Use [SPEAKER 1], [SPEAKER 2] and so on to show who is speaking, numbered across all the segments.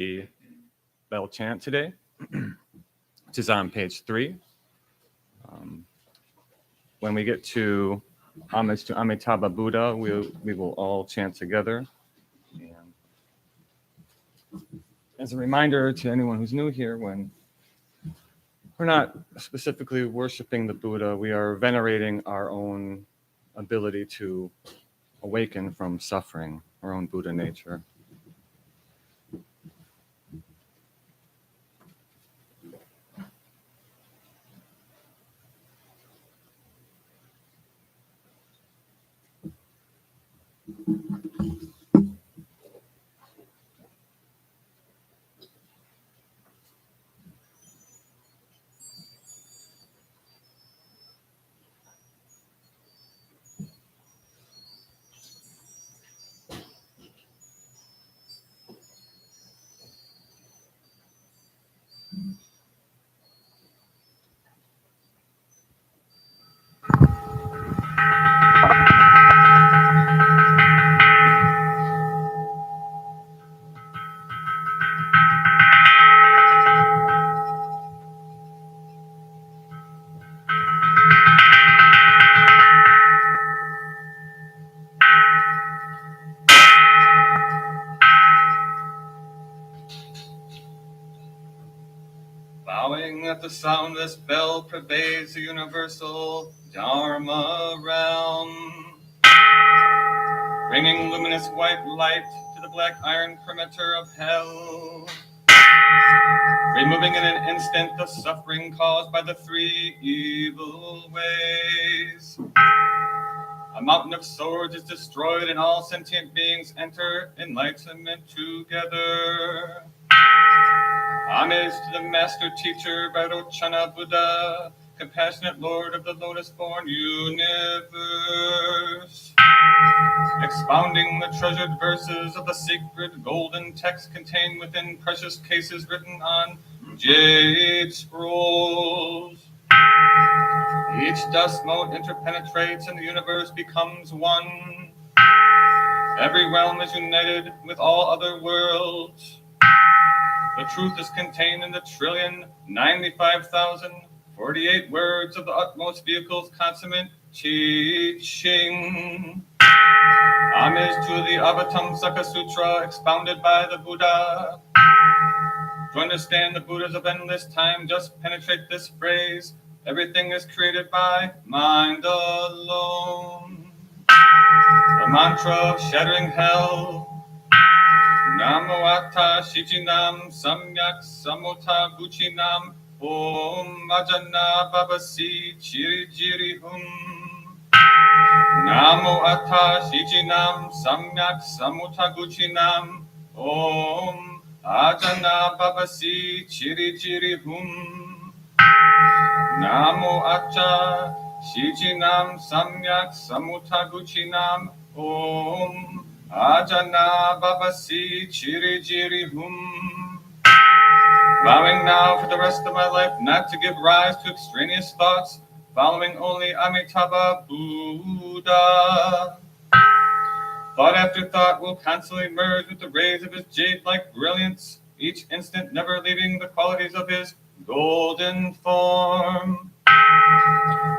[SPEAKER 1] the bell chant today, which is on page 3. When we get to homage to Amitabha Buddha, we will all chant together. And as a reminder to anyone who's new here, when we're not specifically worshiping the Buddha, we are venerating our own ability to awaken from suffering, our own Buddha nature. Bowing at the sound this bell pervades the universal Dharma realm, bringing luminous white light to the black iron perimeter of hell, removing in an instant the suffering caused by the 3 evil ways. A mountain of swords is destroyed and all sentient beings enter enlightenment together. Homage to the master teacher, Vairochana Buddha, compassionate Lord of the lotus-born universe. Expounding the treasured verses of the sacred golden text contained within precious cases written on jade scrolls. Each dust mote interpenetrates and the universe becomes one. Every realm is united with all other worlds. The truth is contained in the 1,095,048 words of the utmost vehicle's consummate teaching. Homage to the Avatamsaka Sutra expounded by the Buddha. To understand the Buddhas of endless time, just penetrate this phrase. Everything is created by mind alone. The mantra of shattering hell. Namo Atta Shichinam Samyak Samota Buchinam Om Ajana Babasi Chiri Jiri Namo Atta Shichinam Samyak Samota Buchinam Om Ajana Babasi Chiri Jiri Namo Atta Shichinam Samyak Samota Buchinam Om Ajana Babasi Chiri Jiri Vowing now for the rest of my life not to give rise to extraneous thoughts, following only Amitabha Buddha. Thought after thought will constantly merge with the rays of his jade-like brilliance, each instant never leaving the qualities of his golden form.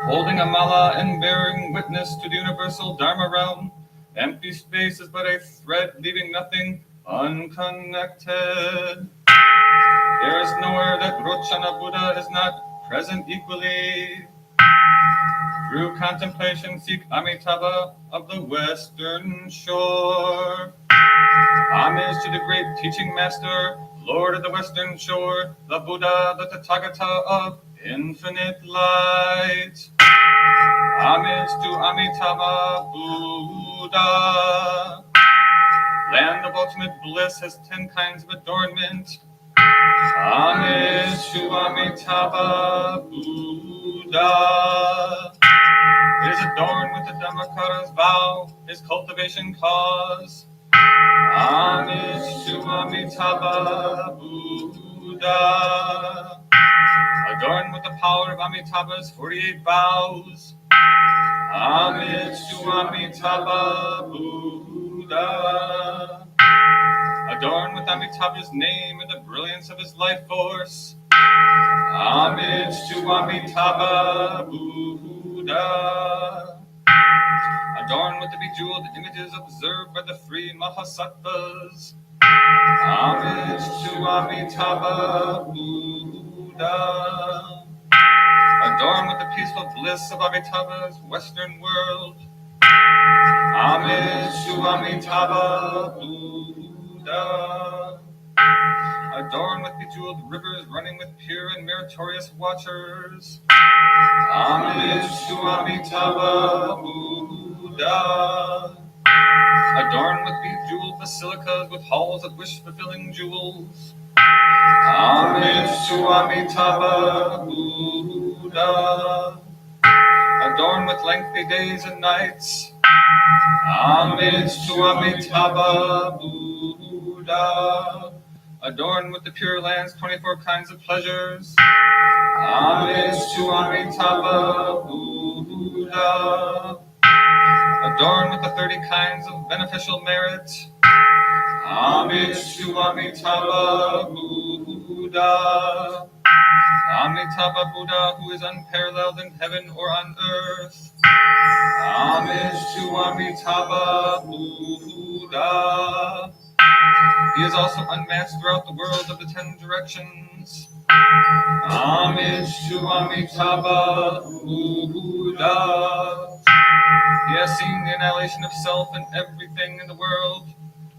[SPEAKER 1] Holding a mala and bearing witness to the universal Dharma realm, empty space is but a thread, leaving nothing unconnected. There is nowhere that Rochana Buddha is not present equally. Through contemplation, seek Amitabha of the Western Shore. Homage to the great teaching master, Lord of the Western Shore, the Buddha, the Tathagata of infinite light. Homage to Amitabha Buddha. Land of ultimate bliss has 10 kinds of adornment. Homage to Amitabha Buddha. It is adorned with the Dhammakara's vow, his cultivation cause. Homage to Amitabha Buddha. Adorned with the power of Amitabha's 48 vows. Homage to Amitabha Buddha. adorned with Amitabha's name and the brilliance of his life force. Homage to Amitabha Buddha, adorned with the bejeweled images observed by the three Mahasattvas. Homage to Amitabha Buddha, adorned with the peaceful bliss of Amitabha's Western world. Homage to Amitabha Buddha, adorned with bejeweled rivers running with pure and meritorious watchers. Homage to Amitabha Buddha, adorned with bejeweled basilicas with halls of wish-fulfilling jewels. Homage to Amitabha Buddha, adorned with lengthy days and nights. Homage to Amitabha Buddha, adorned with the Pure Land's 24 kinds of pleasures. Homage to Amitabha Buddha, adorned with the 30 kinds of beneficial merit. Homage to Amitabha Buddha, Amitabha Buddha, who is unparalleled in heaven or on earth. Homage to Amitabha Buddha. He is also unmatched throughout the world of the 10 directions. Homage to Amitabha Buddha. He has seen the annihilation of self and everything in the world.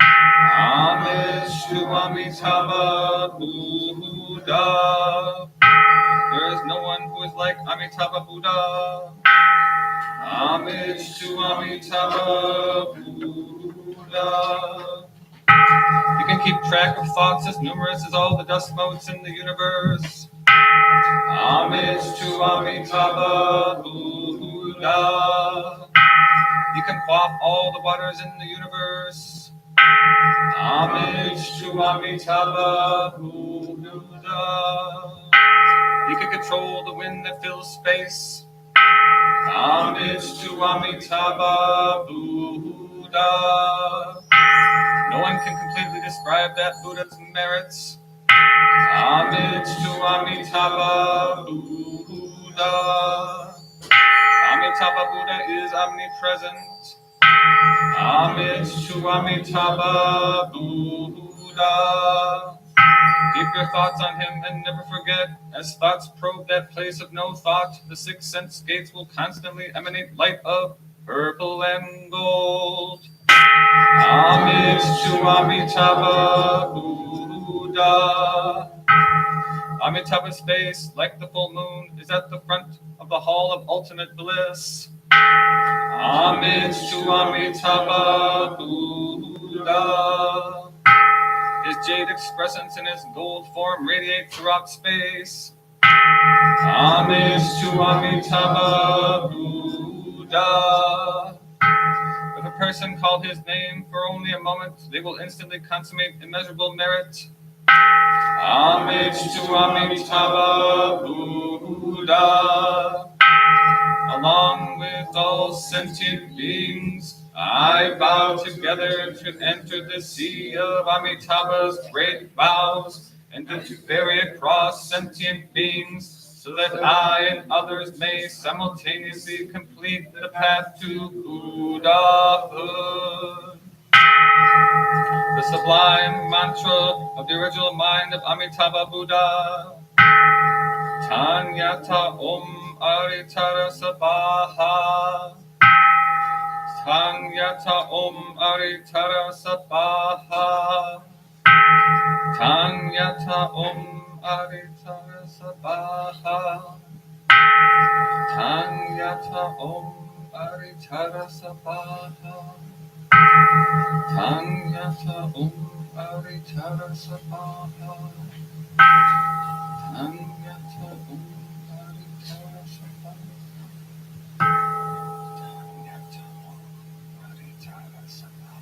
[SPEAKER 1] Homage to Amitabha Buddha. There is no one who is like Amitabha Buddha. Homage to Amitabha Buddha. You can keep track of thoughts as numerous as all the dust motes in the universe. Homage to Amitabha Buddha. You can quaff all the waters in the universe. Homage to Amitabha Buddha. You can control the wind that fills space. Homage to Amitabha Buddha. No one can completely describe that Buddha's merits. Homage to Amitabha Buddha. Amitabha Buddha is omnipresent. Homage to Amitabha Buddha. Keep your thoughts on him and never forget. As thoughts probe that place of no thought, the 6 sense gates will constantly emanate light of purple and gold. Homage to Amitabha Buddha. Amitabha's face, like the full moon, is at the front of the hall of ultimate bliss. Homage to Amitabha Buddha. His jade expressance and his gold form radiate throughout space. Homage to Amitabha Buddha. If a person called his name for only a moment, they will instantly consummate immeasurable merit. Homage to Amitabha Buddha. Along with all sentient beings, I bow together to enter the sea of Amitabha's great vows and to ferry across sentient beings so that I and others may simultaneously complete the path to Buddhahood. The sublime mantra of the original mind of Amitabha Buddha. Tanyata Om Aritara Sabaha. Tanyata Om Aritara Sabaha. Tanyata Om Aritara Sabaha. Tanyata Om Aritara Sabaha. Tanyata Om Aritara Sabaha. Tanyata Om Aritara Sabaha. Tanyata Om Aritara Sabaha.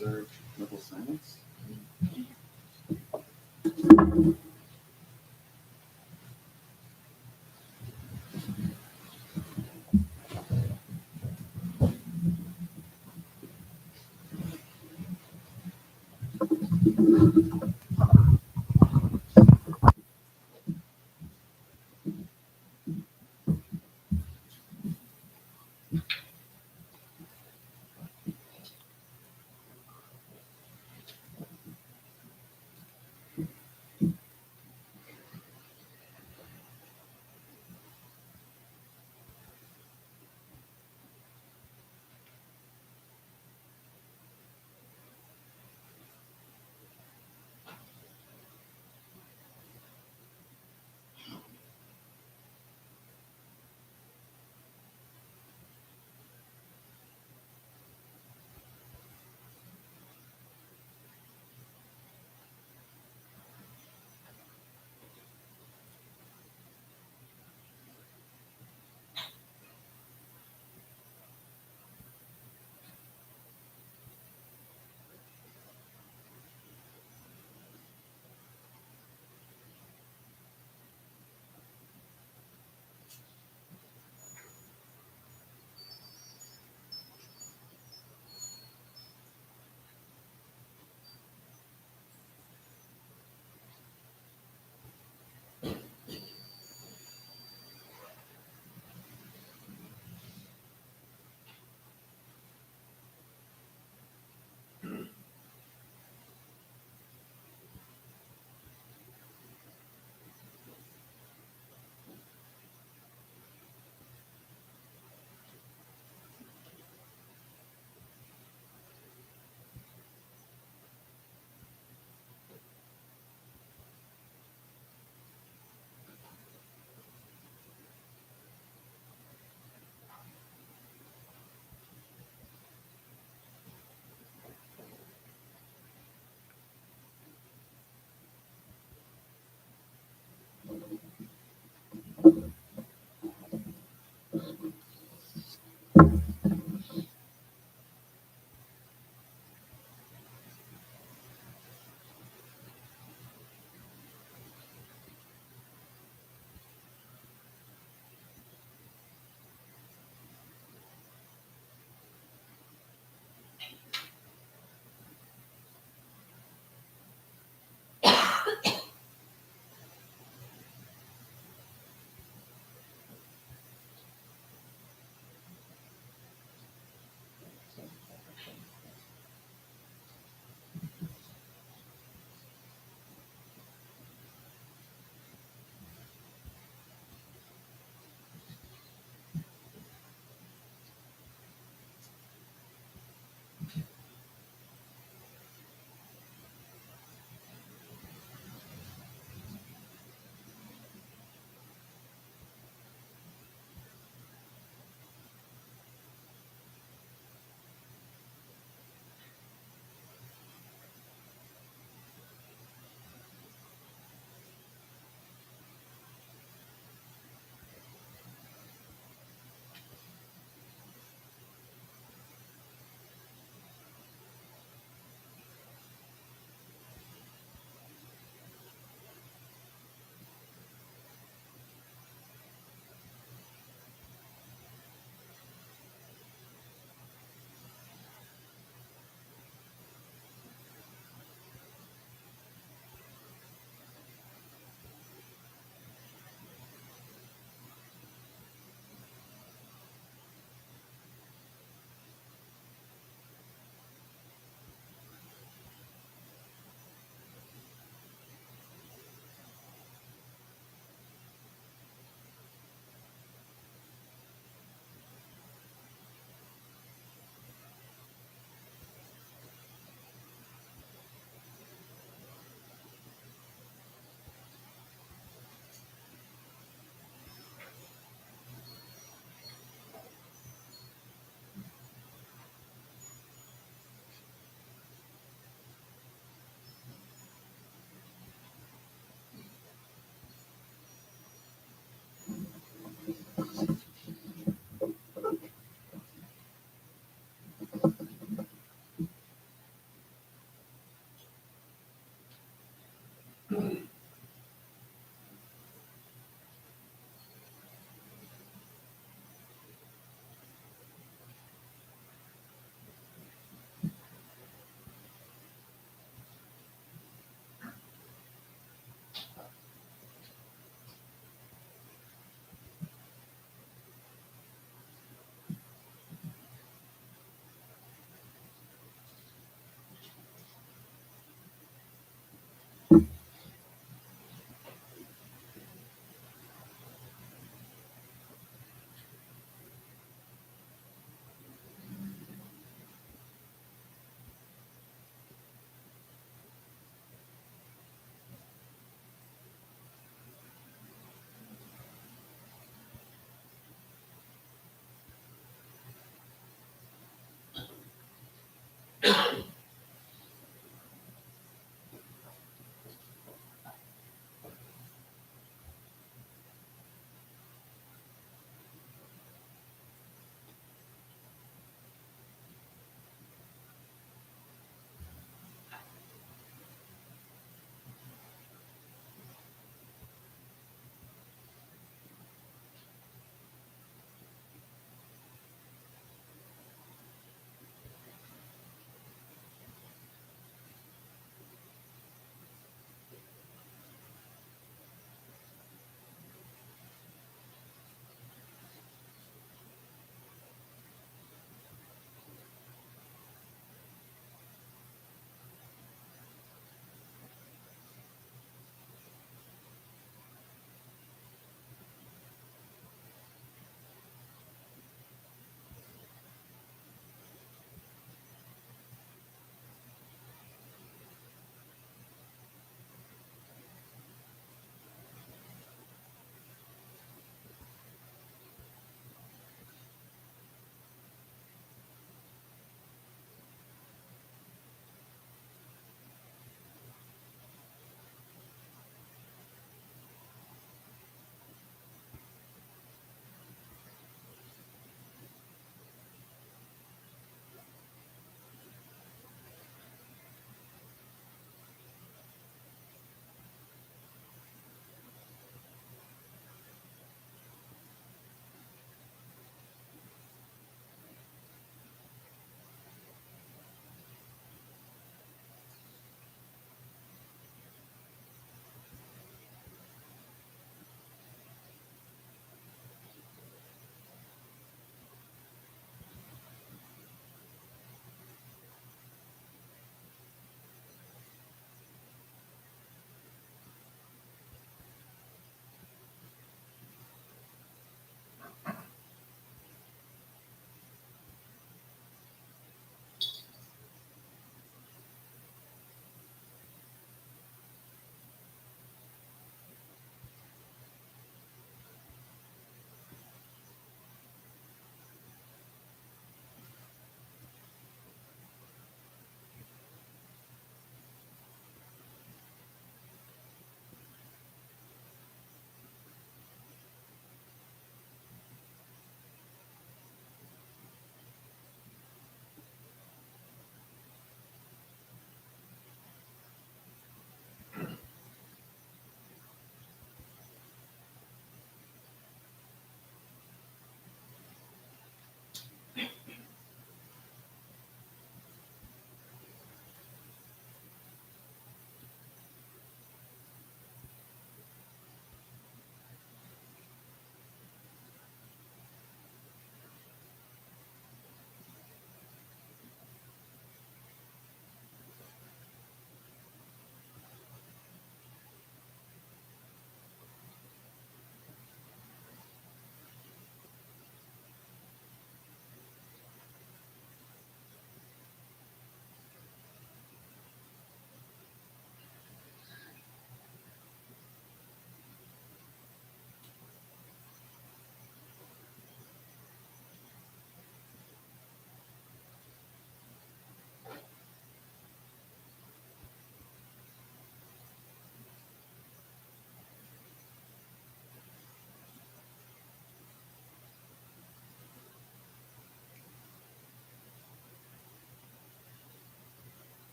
[SPEAKER 2] observe little silence.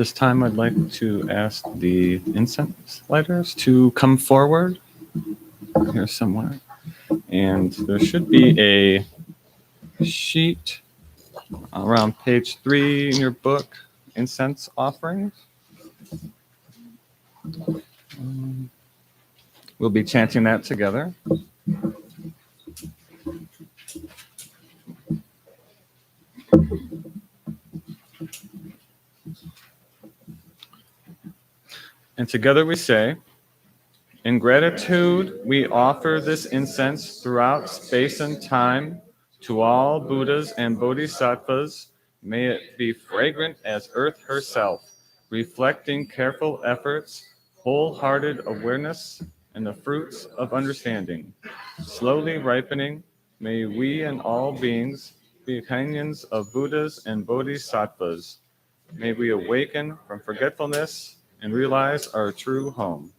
[SPEAKER 1] This time I'd like to ask the incense lighters to come forward here somewhere. And there should be a sheet around page 3 in your book, Incense Offerings. We'll be chanting that together. And together we say, in gratitude, we offer this incense throughout space and time to all Buddhas and Bodhisattvas. May it be fragrant as earth herself, reflecting careful efforts, wholehearted awareness, and the fruits of understanding. Slowly ripening, may we and all beings be companions of Buddhas and Bodhisattvas. May we awaken from forgetfulness and realize our true home.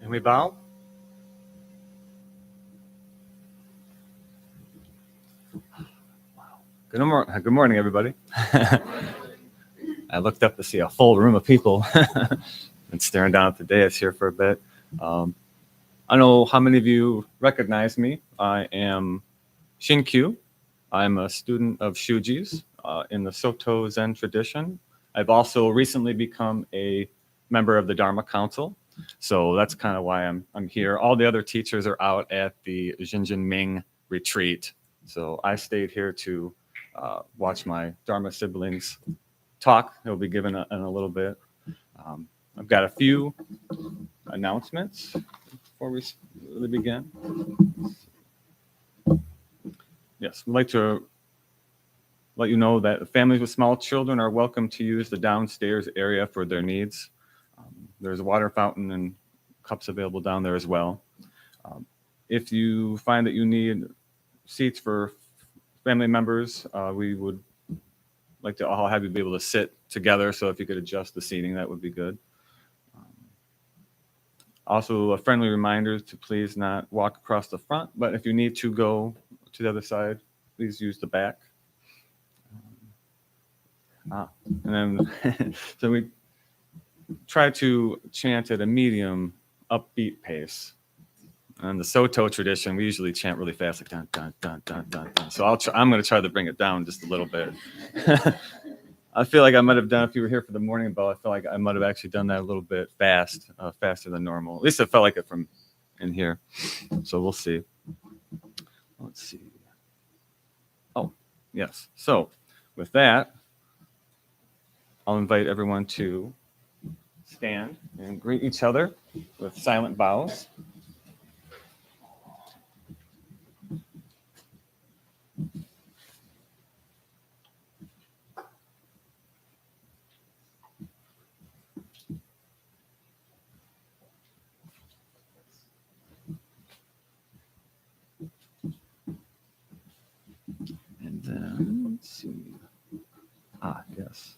[SPEAKER 1] And we bow. Good morning, everybody. I looked up to see a full room of people and staring down at the dais here for a bit. I don't know how many of you recognize me. I am Shinkyu. I'm a student of Shuji's in the Soto Zen tradition. I've also recently become a member of the Dharma Council. So that's kind of why I'm here. All the other teachers are out at the Jinjin Ming retreat. So I stayed here to watch my Dharma siblings talk. They'll be given in a little bit. I've got a few announcements before we really begin. Yes, we'd like to let you know that families with small children are welcome to use the downstairs area for their needs. There's a water fountain and cups available down there as well. If you find that you need seats for family members, we would like to all have you be able to sit together. So if you could adjust the seating, that would be good. Also, a friendly reminder to please not walk across the front, but if you need to go to the other side, please use the back. And then, so we try to chant at a medium, upbeat pace. And the Soto tradition, we usually chant really fast, like dun, dun, dun, dun, dun, dun. So I'm going to try to bring it down just a little bit. I feel like I might have done, if you were here for the morning bell, I feel like I might have actually done that a little bit faster than normal. At least it felt like it from in here. So we'll see. Let's see. Oh, yes. So with that, I'll invite everyone to stand and greet each other with silent bows. And then, let's see. Yes.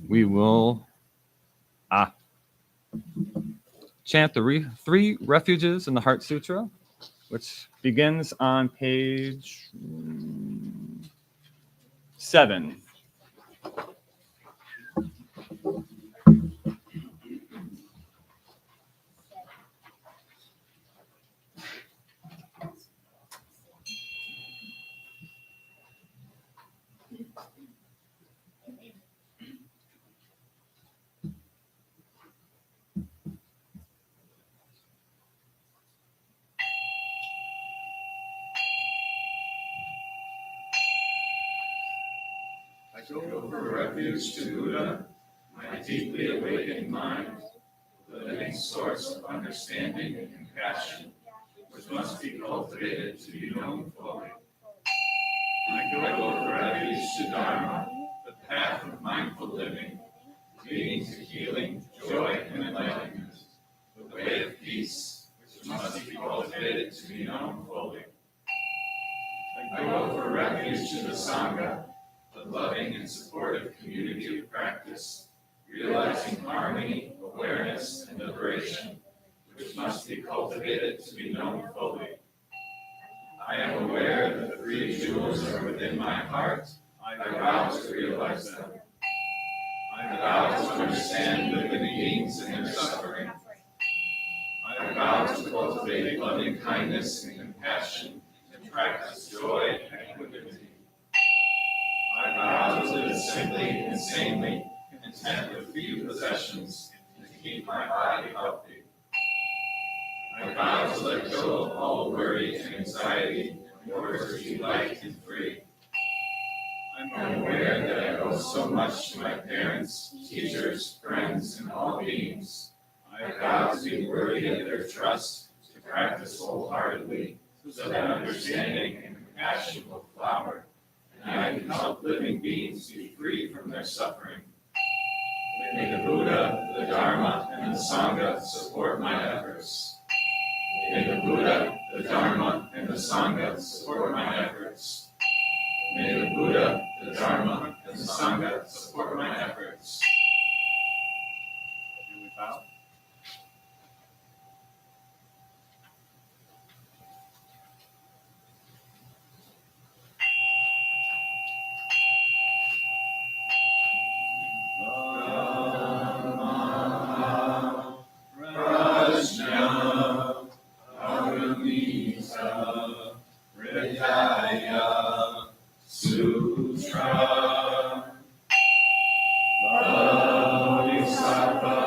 [SPEAKER 1] We will chant the three refuges in the Heart Sutra, which begins on page 7.
[SPEAKER 2] I go for refuge to Buddha, my deeply awakened mind, the living source of understanding and compassion, which must be cultivated to be known fully. I go for refuge to Dharma, the path of mindful living, leading to healing, joy, and enlightenment, the way of peace, which must be cultivated to be known fully. I go for refuge to the Sangha, the loving and supportive community of practice, realizing harmony, awareness, and liberation, which must be cultivated to be known fully. I am aware that the 3 jewels are within my heart. I vow to realize them. I vow to understand living beings and their suffering. I vow to cultivate loving kindness and compassion and practice joy and equanimity. I vow to live simply and content with few possessions, and to keep my body healthy. I vow to let go of all worry and anxiety in order to be light and free. I'm aware that I owe so much to my parents, teachers, friends, and all beings. I vow to be worthy of their trust, to practice wholeheartedly, so that understanding and compassion will flower, and I can help living beings be free from their suffering. May the Buddha, the Dharma, and the Sangha support my efforts. May the Buddha, the Dharma, and the Sangha support my efforts. May the Buddha, the Dharma, and the Sangha support my efforts.
[SPEAKER 1] Do we bow?
[SPEAKER 2] Sutra. Bodhisattva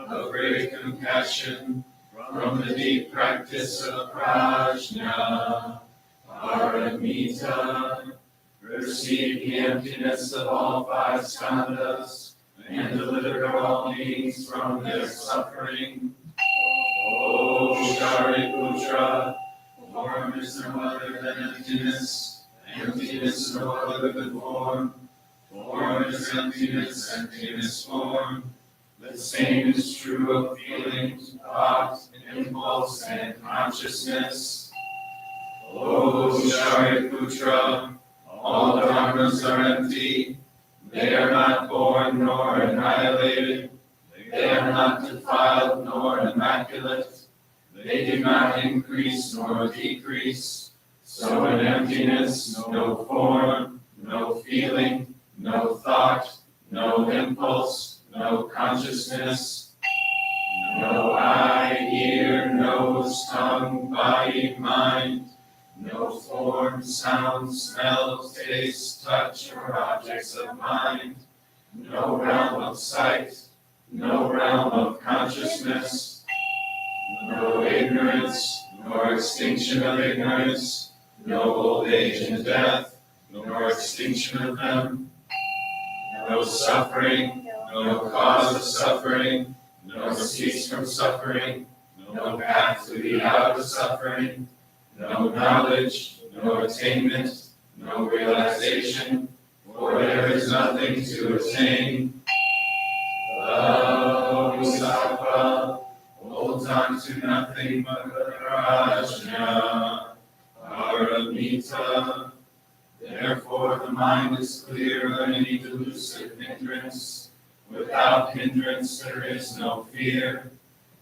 [SPEAKER 2] of great compassion, from the deep practice of prajna, paramita, receive the emptiness of all five skandhas, and deliver all beings from their suffering. O Shariputra, form is no other than emptiness, emptiness no other than form. Form is emptiness, emptiness form. The same is true of feeling, thought, impulse, and consciousness. O Shariputra, all dharmas are empty. They are not born nor annihilated. They are not defiled nor immaculate. They do not increase nor decrease. So in emptiness, no form, no feeling, no thought, no impulse, no consciousness, no eye, ear, nose, tongue, body, mind, no form, sound, smell, taste, touch, or objects of mind, no realm of sight, no realm of consciousness, no ignorance, nor extinction of ignorance, no old age and death, nor extinction of them, no suffering, no cause of suffering, no cease from suffering, no path to be out of suffering, no knowledge, no attainment, no realization, for there is nothing to attain. Bodhisattva holds on to nothing but the prajna, paramita. Therefore the mind is clear of any delusive hindrance. Without hindrance there is no fear.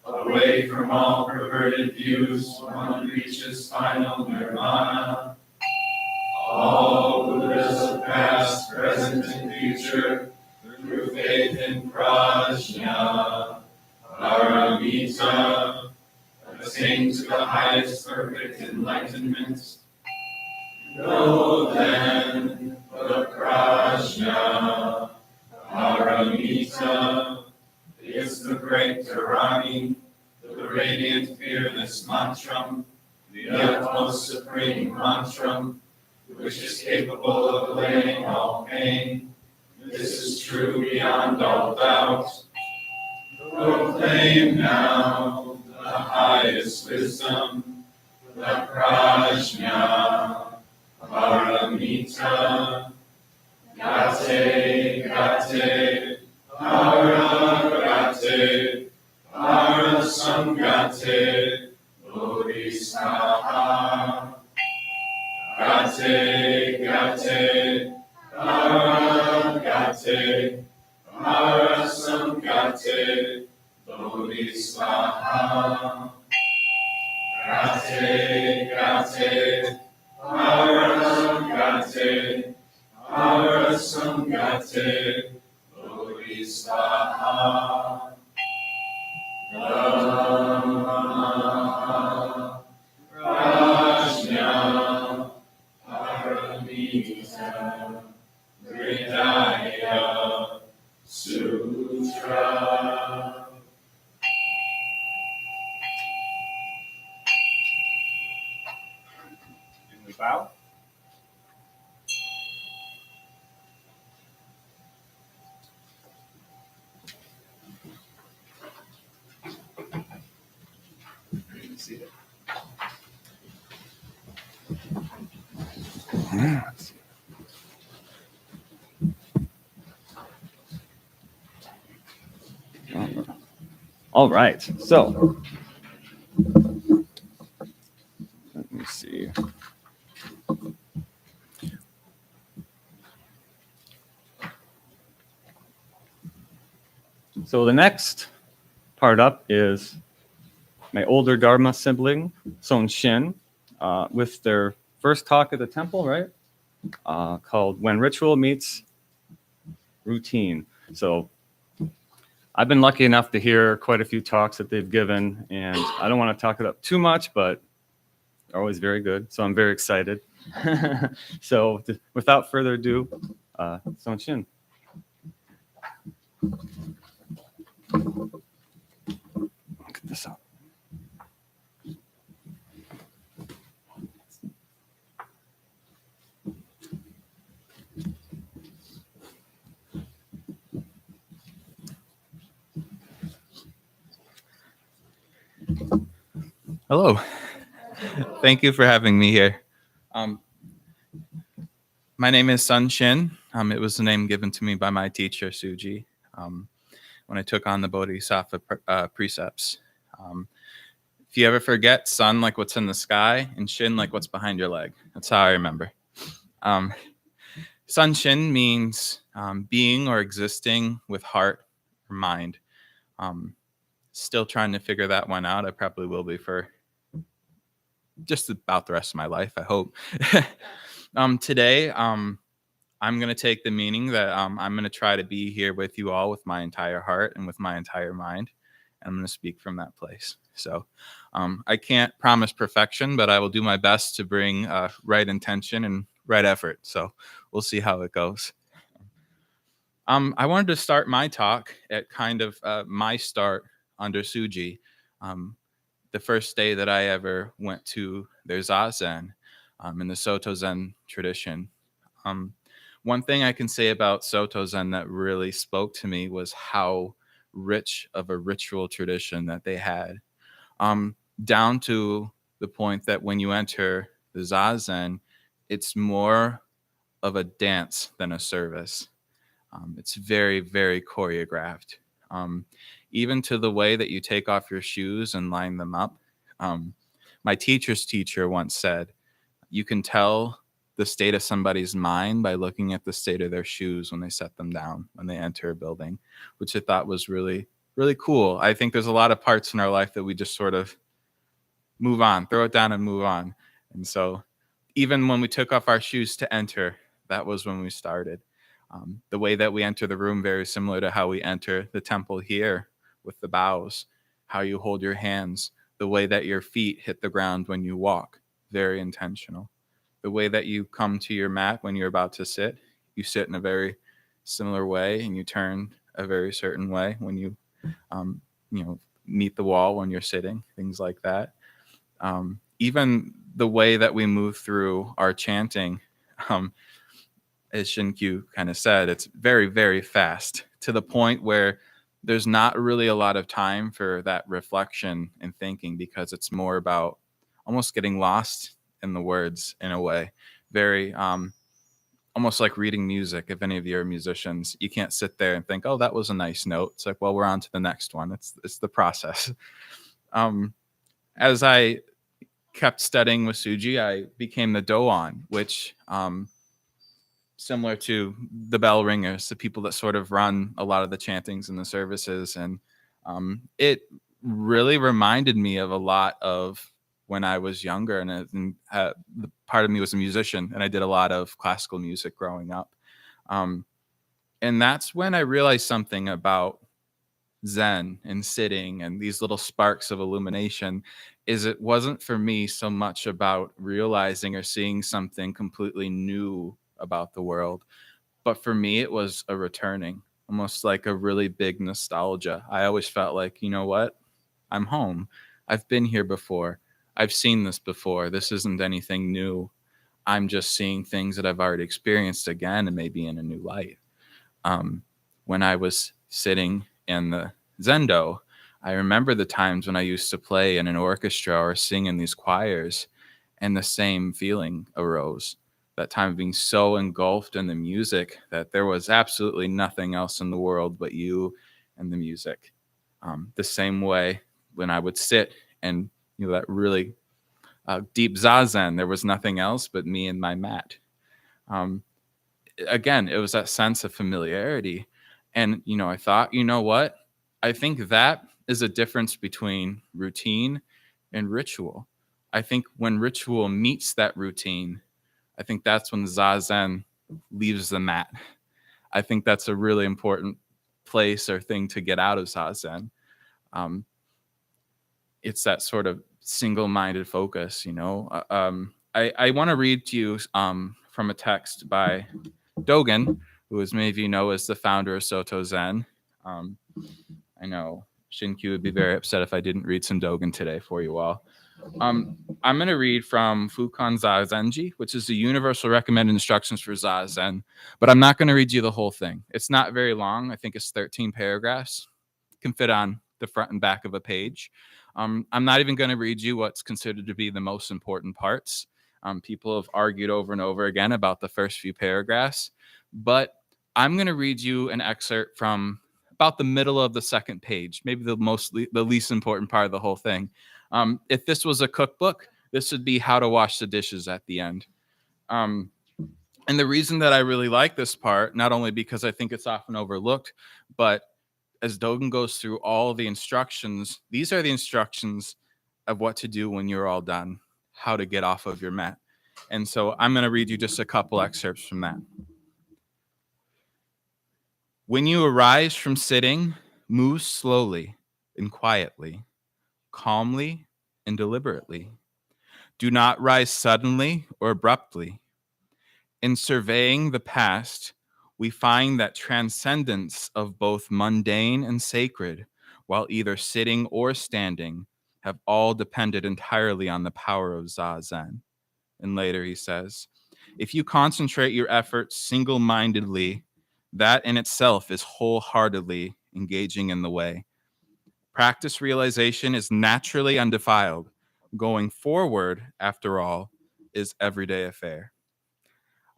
[SPEAKER 2] Away from all perverted views, one reaches final nirvana. All Buddhas of past, present, and future, through faith in prajna, paramita, attain to the highest perfect enlightenment. Know then the prajna, paramita, is the great Dharma, the radiant, fearless mantram, the utmost supreme mantram, which is capable of allaying all pain. This is true beyond all doubt. Proclaim now the highest wisdom, the prajna, paramita. Gate, gate, para gate, para samgate, bodhisattva. Gate, gate, para gate, para samgate, bodhisattva. Gate, gate, para gate, para samgate, bodhisattva. Dharma, prajna, paramita, hridaya, sutra. seated.
[SPEAKER 1] All right, so let me see. So the next part up is my older Dharma sibling, Sonshin, with their first talk at the temple, right? Called When Ritual Meets Routine. So I've been lucky enough to hear quite a few talks that they've given, and I don't want to talk it up too much, but they're always very good. So I'm very excited. So without further ado, Sonshin. Get this up.
[SPEAKER 3] Hello. Thank you for having me here. My name is Sonshin. It was the name given to me by my teacher, Suji, when I took on the Bodhisattva precepts. If you ever forget sun, like what's in the sky, and shin, like what's behind your leg. That's how I remember. Sonshin means being or existing with heart or mind. Still trying to figure that one out. I probably will be for just about the rest of my life, I hope. Today, I'm going to take the meaning that I'm going to try to be here with you all with my entire heart and with my entire mind. And I'm going to speak from that place. So I can't promise perfection, but I will do my best to bring right intention and right effort. So we'll see how it goes. I wanted to start my talk at kind of my start under Suji. The first day that I ever went to their Zazen in the Soto Zen tradition. One thing I can say about Soto Zen that really spoke to me was how rich of a ritual tradition that they had. Down to the point that when you enter the Zazen, it's more of a dance than a service. It's very, very choreographed. Even to the way that you take off your shoes and line them up. My teacher's teacher once said, you can tell the state of somebody's mind by looking at the state of their shoes when they set them down, when they enter a building, which I thought was really, really cool. I think there's a lot of parts in our life that we just sort of move on, throw it down and move on. And so even when we took off our shoes to enter, that was when we started. The way that we enter the room, very similar to how we enter the temple here with the bows, how you hold your hands, the way that your feet hit the ground when you walk, very intentional. The way that you come to your mat when you're about to sit, you sit in a very similar way and you turn a very certain way when you, meet the wall when you're sitting, things like that. Even the way that we move through our chanting, as Shinkyu kind of said, it's very, very fast to the point where there's not really a lot of time for that reflection and thinking because it's more about almost getting lost in the words in a way. Very almost like reading music. If any of you are musicians, you can't sit there and think, oh, that was a nice note. It's like, well, we're on to the next one. It's the process. As I kept studying with Suji, I became the Doan, which similar to the bell ringers, the people that sort of run a lot of the chantings and the services. And it really reminded me of a lot of when I was younger. And the part of me was a musician, and I did a lot of classical music growing up. And that's when I realized something about Zen and sitting and these little sparks of illumination is it wasn't for me so much about realizing or seeing something completely new about the world, but for me it was a returning, almost like a really big nostalgia. I always felt like, you know what, I'm home. I've been here before. I've seen this before. This isn't anything new. I'm just seeing things that I've already experienced again and maybe in a new light. When I was sitting in the Zendo, I remember the times when I used to play in an orchestra or sing in these choirs, and the same feeling arose. That time of being so engulfed in the music that there was absolutely nothing else in the world but you and the music. The same way when I would sit and that really deep zazen, there was nothing else but me and my mat. Um, Again, it was that sense of familiarity. And, I thought, you know what? I think that is a difference between routine and ritual. I think when ritual meets that routine, I think that's when zazen leaves the mat. I think that's a really important place or thing to get out of zazen. Um, it's that sort of single-minded focus, I want to read to you from a text by Dogen, who, as many of you know, is the founder of Soto Zen. I know Shinkyu would be very upset if I didn't read some Dogen today for you all. I'm going to read from Fukan Zazenji, which is the universal recommended instructions for Zazen, but I'm not going to read you the whole thing. It's not very long. I think it's 13 paragraphs. It can fit on the front and back of a page. I'm not even going to read you what's considered to be the most important parts. People have argued over and over again about the first few paragraphs, but I'm going to read you an excerpt from about the middle of the second page, maybe the least important part of the whole thing. If this was a cookbook, this would be how to wash the dishes at the end. And the reason that I really like this part, not only because I think it's often overlooked, but as Dogen goes through all the instructions, these are the instructions of what to do when you're all done, how to get off of your mat. And so I'm going to read you just a couple excerpts from that. When you arise from sitting, move slowly and quietly, calmly and deliberately. Do not rise suddenly or abruptly. In surveying the past, we find that transcendence of both mundane and sacred, while either sitting or standing, have all depended entirely on the power of Zazen. And later he says, if you concentrate your efforts single-mindedly, that in itself is wholeheartedly engaging in the way. Practice realization is naturally undefiled. Going forward, after all, is everyday affair.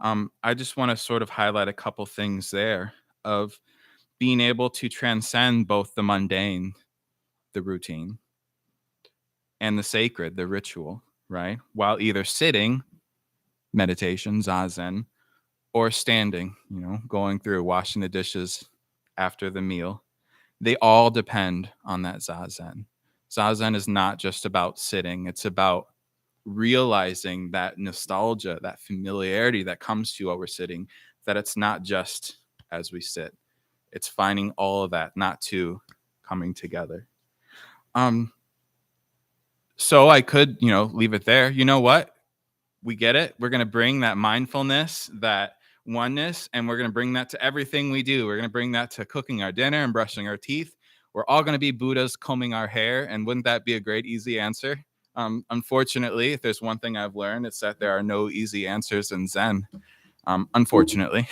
[SPEAKER 3] I just want to sort of highlight a couple things there of being able to transcend both the mundane, the routine, and the sacred, the ritual, right? While either sitting, meditation, zazen, or standing, going through washing the dishes after the meal. They all depend on that zazen. Zazen is not just about sitting, it's about realizing that nostalgia, that familiarity that comes to you while we're sitting, that it's not just as we sit. It's finding all of that, not two, coming together. So I could, leave it there. You know what? We get it. We're going to bring that mindfulness, that oneness, and we're going to bring that to everything we do. We're going to bring that to cooking our dinner and brushing our teeth. We're all going to be Buddhas combing our hair. And wouldn't that be a great, easy answer? Unfortunately, if there's one thing I've learned, it's that there are no easy answers in Zen. Unfortunately.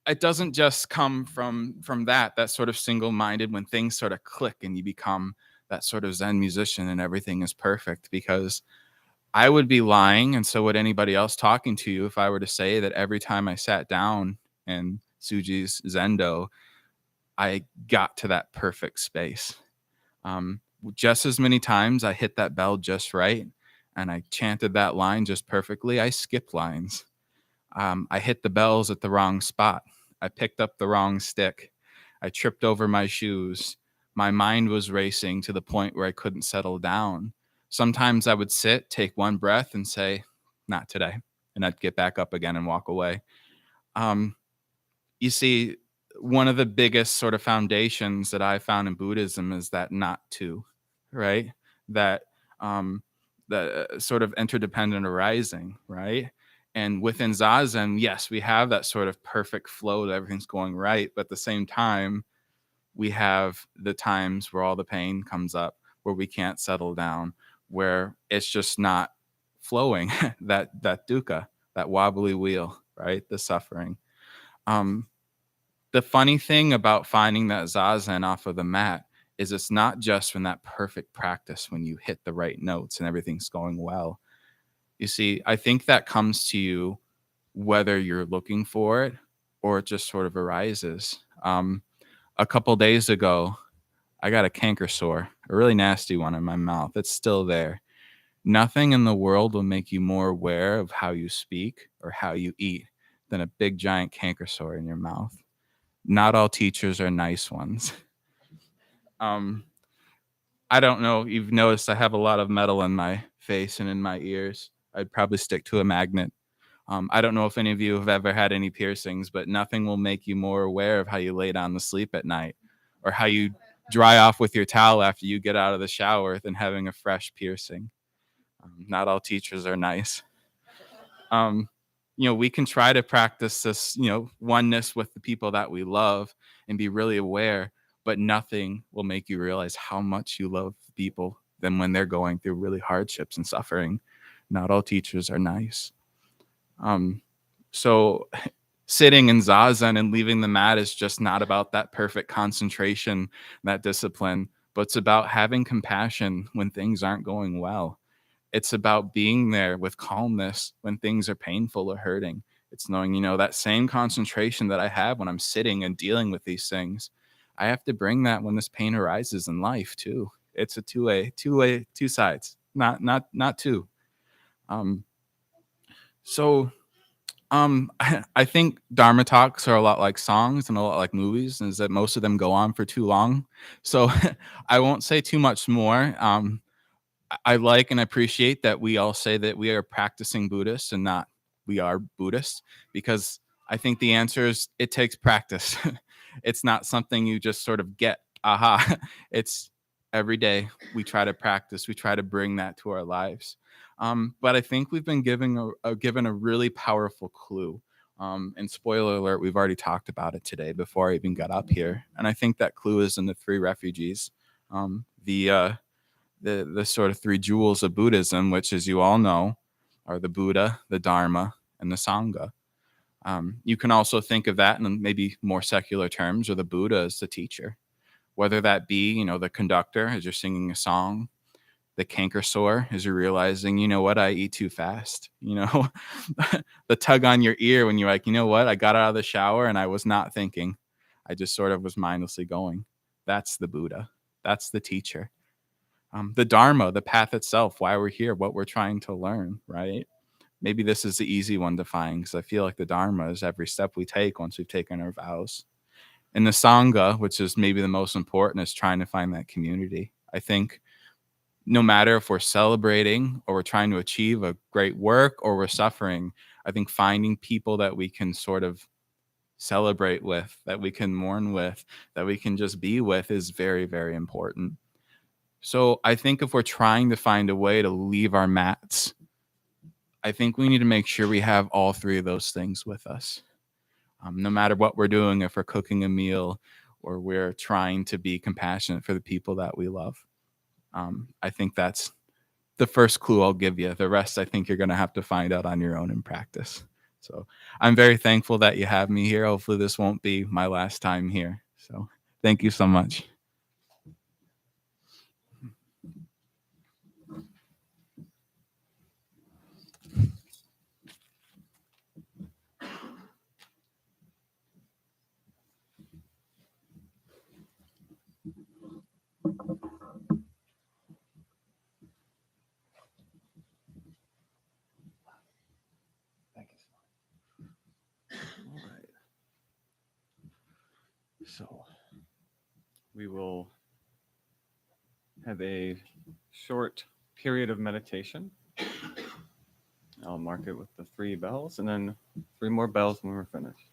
[SPEAKER 3] It doesn't just come from that sort of single-minded when things sort of click and you become that sort of Zen musician and everything is perfect, because I would be lying, and so would anybody else talking to you, if I were to say that every time I sat down in Suji's Zendo, I got to that perfect space. Just as many times I hit that bell just right, and I chanted that line just perfectly, I skipped lines. I hit the bells at the wrong spot. I picked up the wrong stick. I tripped over my shoes. My mind was racing to the point where I couldn't settle down. Sometimes I would sit, take one breath, and say, not today. And I'd get back up again and walk away. You see, one of the biggest sort of foundations that I found in Buddhism is that not to, right? That sort of interdependent arising, right? And within Zazen, yes, we have that sort of perfect flow that everything's going right. But at the same time, we have the times where all the pain comes up, where we can't settle down, where it's just not flowing, that dukkha, that wobbly wheel, right? The suffering. The funny thing about finding that zazen off of the mat is it's not just from that perfect practice when you hit the right notes and everything's going well. You see, I think that comes to you whether you're looking for it or it just sort of arises. A couple days ago, I got a canker sore, a really nasty one in my mouth. It's still there. Nothing in the world will make you more aware of how you speak or how you eat than a big giant canker sore in your mouth. Not all teachers are nice ones. I don't know. You've noticed I have a lot of metal in my face and in my ears. I'd probably stick to a magnet. I don't know if any of you have ever had any piercings, but nothing will make you more aware of how you lay down to sleep at night or how you dry off with your towel after you get out of the shower than having a fresh piercing. Not all teachers are nice. We can try to practice this, oneness with the people that we love and be really aware, but nothing will make you realize how much you love people than when they're going through really hardships and suffering. Not all teachers are nice. So sitting in zazen and leaving the mat is just not about that perfect concentration, that discipline, but it's about having compassion when things aren't going well. It's about being there with calmness when things are painful or hurting. It's knowing, that same concentration that I have when I'm sitting and dealing with these things, I have to bring that when this pain arises in life too. It's a two sides, not two. So I think Dharma talks are a lot like songs and a lot like movies, and is that most of them go on for too long. So I won't say too much more. I like and appreciate that we all say that we are practicing Buddhists and not we are Buddhists, because I think the answer is it takes practice. It's not something you just sort of get, aha. It's every day we try to practice, we try to bring that to our lives. But I think we've been given a really powerful clue. And spoiler alert, we've already talked about it today before I even got up here. And I think that clue is in the three refugees. The sort of three jewels of Buddhism, which, as you all know, are the Buddha, the Dharma, and the Sangha. You can also think of that in maybe more secular terms, or the Buddha as the teacher, whether that be, the conductor as you're singing a song, the canker sore as you're realizing, I eat too fast, the tug on your ear when you're like, I got out of the shower and I was not thinking. I just sort of was mindlessly going. That's the Buddha. That's the teacher. The Dharma, the path itself, why we're here, what we're trying to learn, right? Maybe this is the easy one to find, because I feel like the Dharma is every step we take once we've taken our vows. And the Sangha, which is maybe the most important, is trying to find that community. I think no matter if we're celebrating or we're trying to achieve a great work or we're suffering, I think finding people that we can sort of celebrate with, that we can mourn with, that we can just be with is very, very important. So I think if we're trying to find a way to leave our mats, I think we need to make sure we have all three of those things with us. No matter what we're doing, if we're cooking a meal or we're trying to be compassionate for the people that we love. I think that's the first clue I'll give you. The rest, I think you're going to have to find out on your own in practice. So I'm very thankful that you have me here. Hopefully this won't be my last time here. So thank you so much. All right. So we will have a short period of meditation. I'll mark it with the 3 bells and then 3 more bells when we're finished.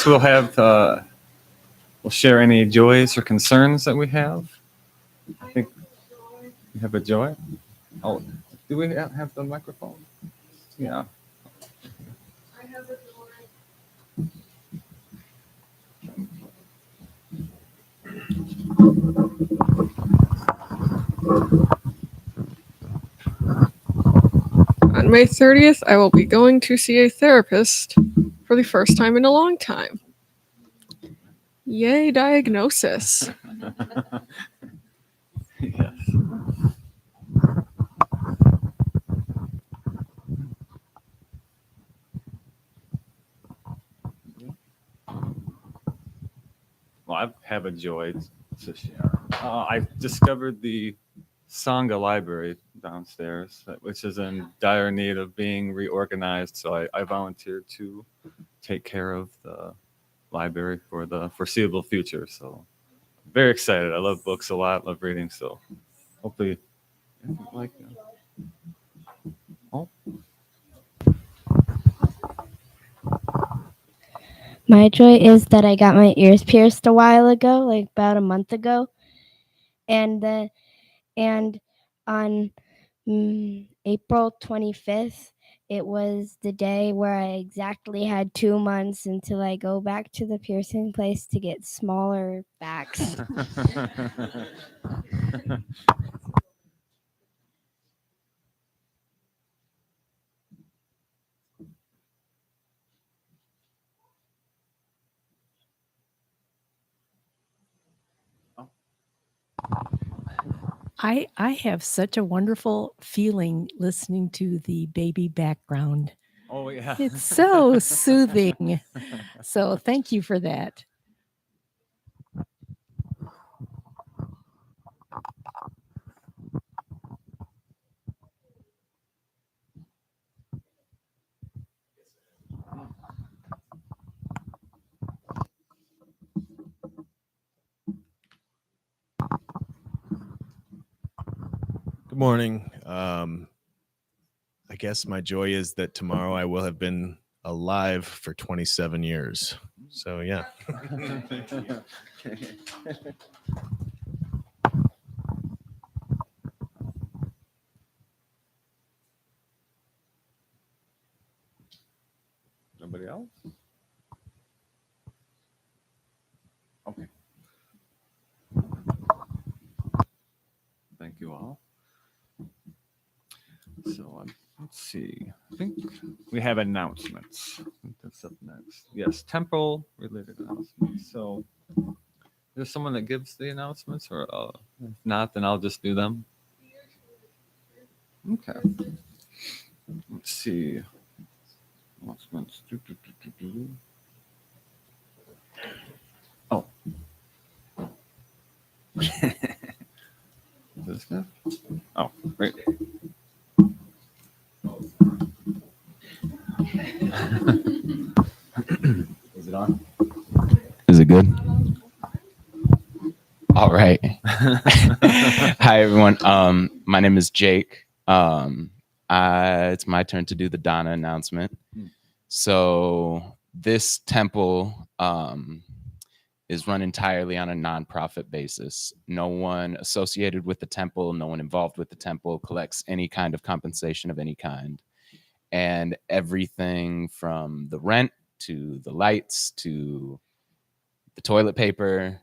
[SPEAKER 1] next we'll have we'll share any joys or concerns that we have. I think we have a joy. Oh, do we have the microphone? Yeah.
[SPEAKER 4] I have a joy. On May 30th, I will be going to see a therapist for the first time in a long time. Yay, diagnosis.
[SPEAKER 1] Yes. Well, I have a joy to share. I discovered the Sangha library downstairs, which is in dire need of being reorganized. So I volunteered to take care of the library for the foreseeable future. So very excited. I love books a lot, love reading. So hopefully, like, oh,
[SPEAKER 5] My joy is that I got my ears pierced a while ago, like about a month ago, and on April 25th, it was the day where I exactly had 2 months until I go back to the piercing place to get smaller backs.
[SPEAKER 6] I have such a wonderful feeling listening to the baby background.
[SPEAKER 1] oh yeah.
[SPEAKER 6] It's so soothing. So thank you for that.
[SPEAKER 7] Good morning. I guess my joy is that tomorrow I will have been alive for 27 years. So, yeah.
[SPEAKER 1] Nobody else? Okay. Thank you all. So let's see. I think we have announcements. I think that's up next. Yes, temple related announcements. So is there someone that gives the announcements, or if not, then I'll just do them. Okay. Let's see. Announcements. Oh. This guy? Oh, great. Is it on?
[SPEAKER 8] Is it good? All right. Hi, everyone. My name is Jake. It's my turn to do the Dana announcement. So this temple is run entirely on a nonprofit basis. No one associated with the temple, no one involved with the temple collects any kind of compensation of any kind. And everything from the rent to the lights to the toilet paper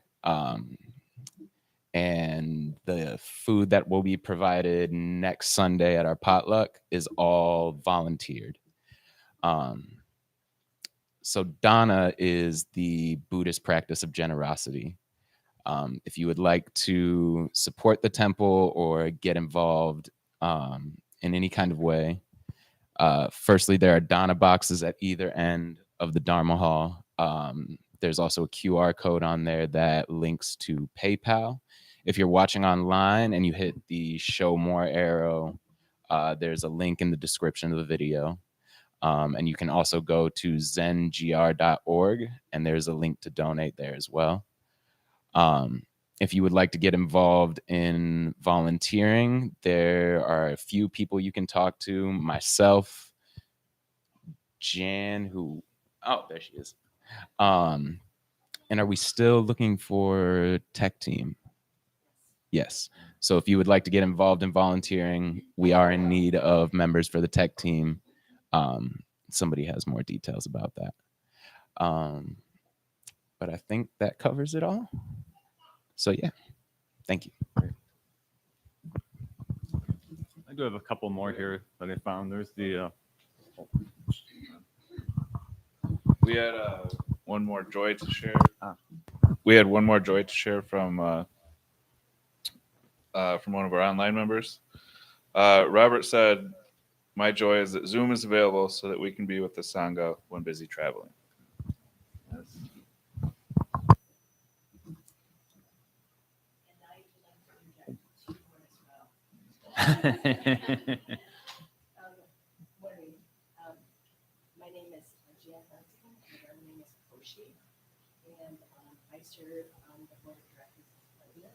[SPEAKER 8] and the food that will be provided next Sunday at our potluck is all volunteered. So Dana is the Buddhist practice of generosity. If you would like to support the temple or get involved in any kind of way, firstly, there are Dana boxes at either end of the Dharma hall. There's also a QR code on there that links to PayPal. If you're watching online and you hit the show more arrow, there's a link in the description of the video. And you can also go to zengr.org and there's a link to donate there as well. If you would like to get involved in volunteering, there are a few people you can talk to. Myself, Jan, oh, there she is. And are we still looking for tech team? Yes. So if you would like to get involved in volunteering, we are in need of members for the tech team. Somebody has more details about that. But I think that covers it all. So yeah, thank you.
[SPEAKER 1] I do have a couple more here that I found. There's the
[SPEAKER 2] We had one more joy to share. We had one more joy to share from one of our online members. Robert said, "My joy is that Zoom is available so that we can be with the Sangha when busy traveling."
[SPEAKER 6] My name is Garcia, and our name is Koshi, and I serve on the board of directors as president.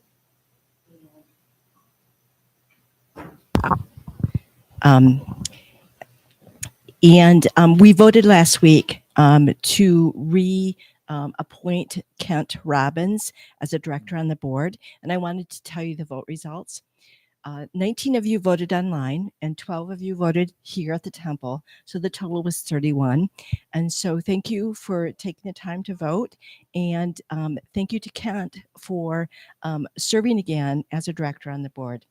[SPEAKER 6] We voted last week to appoint Kent Robbins as a director on the board, and I wanted to tell you the vote results. 19 of you voted online and 12 of you voted here at the temple. So the total was 31. And so thank you for taking the time to vote. And thank you to Kent for serving again as a director on the board.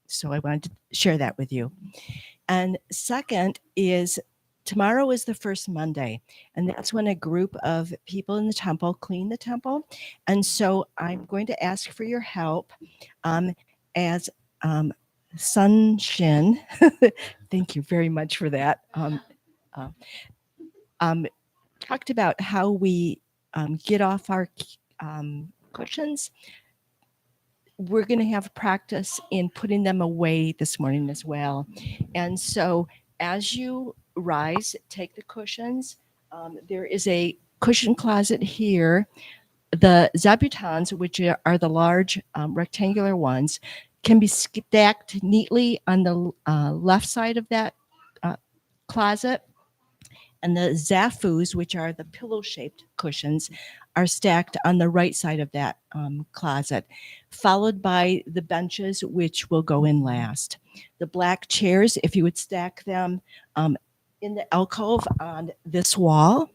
[SPEAKER 6] So I wanted to share that with you. And second is tomorrow is the first Monday, and that's when a group of people in the temple clean the temple. And so I'm going to ask for your help as Sonshin, thank you very much for that, talked about how we get off our cushions. We're going to have practice in putting them away this morning as well. And so as you rise, take the cushions. There is a cushion closet here. The zabutons, which are the large rectangular ones, can be stacked neatly on the left side of that closet. And the zafus, which are the pillow-shaped cushions, are stacked on the right side of that closet, followed by the benches, which will go in last. The black chairs, if you would stack them in the alcove on this wall,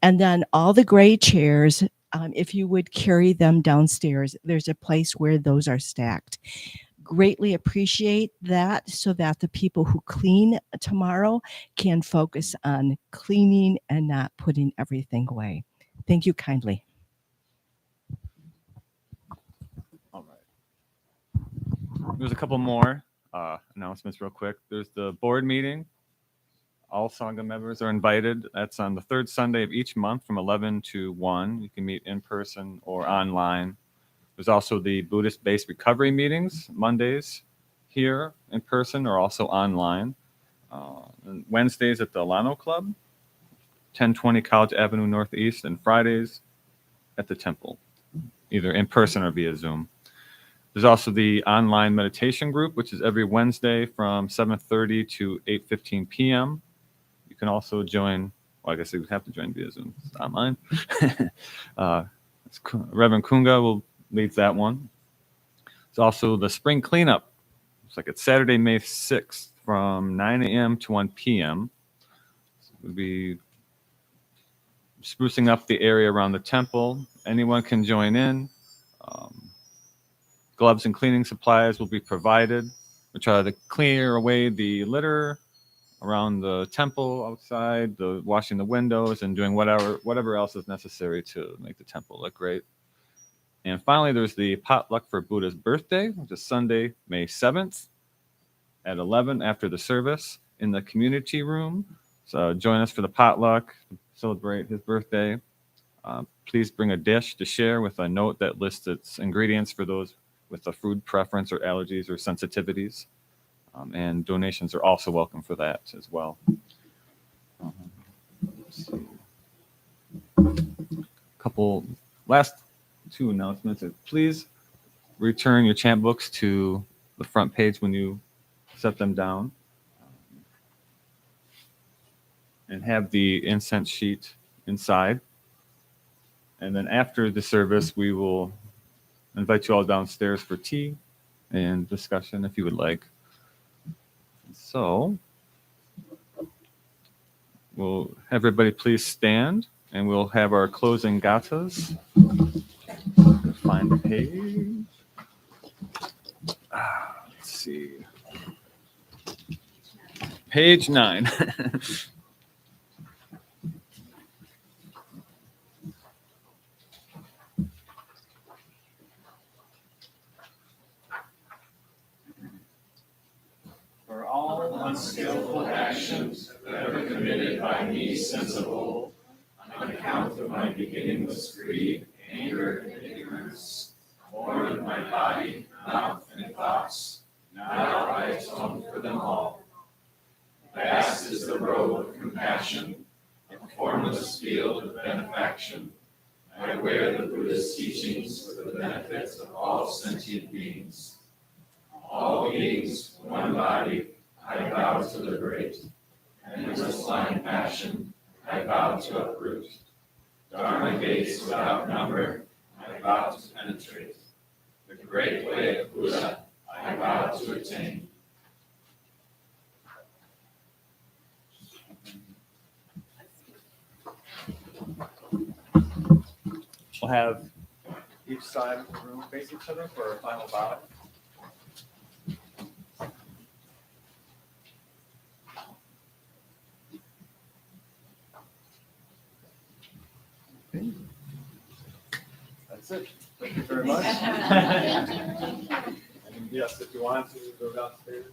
[SPEAKER 6] and then all the gray chairs, if you would carry them downstairs, there's a place where those are stacked. Greatly appreciate that so that the people who clean tomorrow can focus on cleaning and not putting everything away. Thank you kindly.
[SPEAKER 1] all right. There's a couple more announcements real quick. There's the board meeting. All Sangha members are invited. That's on the third Sunday of each month from 11 to 1. You can meet in person or online. There's also the Buddhist-based recovery meetings, Mondays here in person or also online. And Wednesdays at the Alano Club, 1020 College Avenue Northeast, and Fridays at the temple, either in person or via Zoom. There's also the online meditation group, which is every Wednesday from 7:30 to 8:15 p.m. You can also join, well, I guess you would have to join via Zoom. It's online. Reverend Kunga leads that one. It's also the spring cleanup. It's like it's Saturday, May 6th from 9 a.m. to 1 p.m. So we'll be sprucing up the area around the temple. Anyone can join in. Gloves and cleaning supplies will be provided. We try to clear away the litter around the temple outside, washing the windows, and doing whatever else is necessary to make the temple look great. And finally, there's the potluck for Buddha's birthday, which is Sunday, May 7th at 11 after the service in the community room. So join us for the potluck, celebrate his birthday. Please bring a dish to share with a note that lists its ingredients for those with a food preference or allergies or sensitivities. And donations are also welcome for that as well. Let's see. Couple last two announcements. Please return your chant books to the front page when you set them down. And have the incense sheet inside. And then after the service, we will invite you all downstairs for tea and discussion if you would like. So, will everybody please stand, and we'll have our closing gathas. Find the page. Let's see. Page 9.
[SPEAKER 2] For all unskillful actions that were committed by me since of old, on account of my beginningless greed, anger, and ignorance, born of my body, mouth, and thoughts, now I atone for them all. Vast is the road of compassion, a formless field of benefaction. I wear the Buddhist teachings for the benefit of all sentient beings. All beings, one body, I vow to liberate. Endless blind passion, I vow to uproot. Dharma gates without number, I vow to penetrate. The great way of Buddha, I vow to attain.
[SPEAKER 1] We'll have each side of the room face each other for our final bow. Okay. That's it. Thank you very much. And yes, if you want to go downstairs,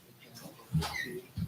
[SPEAKER 1] you can.